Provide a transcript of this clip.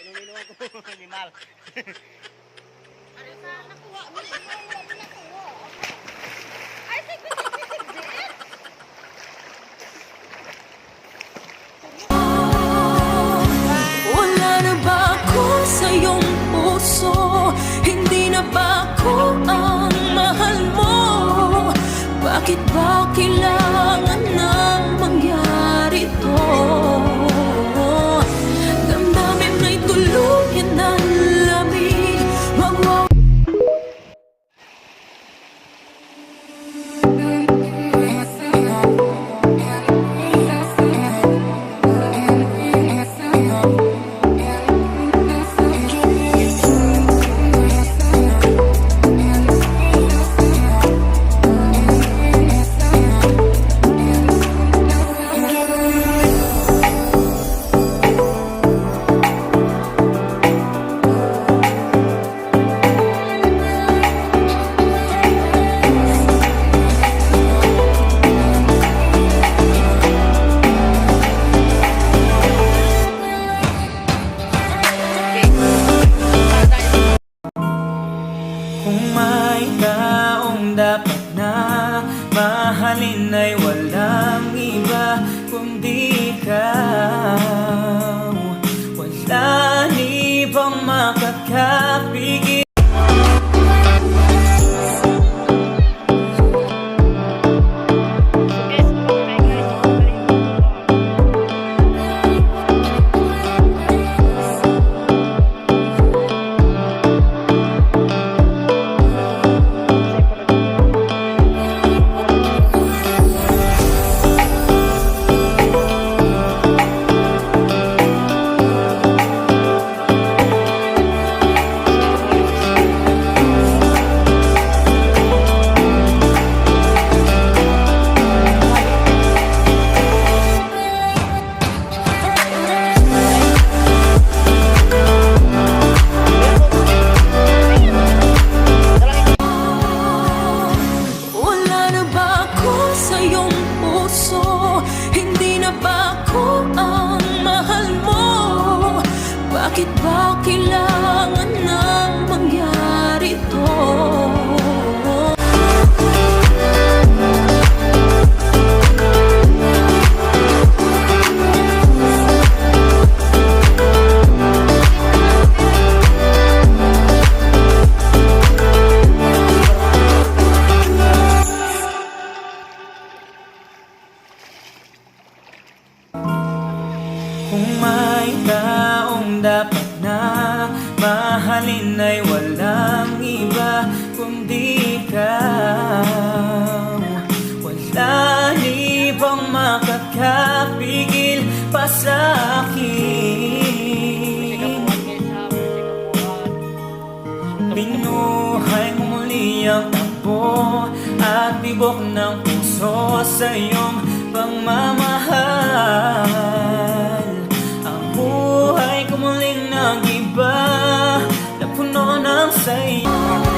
Inom-inom ako, animal. Nakuha mo, nakuha. Ay, sig-sig din. Wala na ba ako sa iyong puso? Hindi na ba ako ang mahal mo? Bakit ba kailangan nang mangyari to? Damdamin na'y tuluyan ng lamig. Kung may taong dapat na mahalin ay walang iba kundi ikaw. Wala ibang makakapigil. Bakit ba kailangan nang mangyari to? Kung may taong dapat na mahalin ay walang iba kundi ikaw. Wala ibang makakapigil pa sa akin. Binuhay mo muli ang takbo at tibok ng puso sa iyong pagmamahal. Buhay ko muling nag-iba na puno ng saya.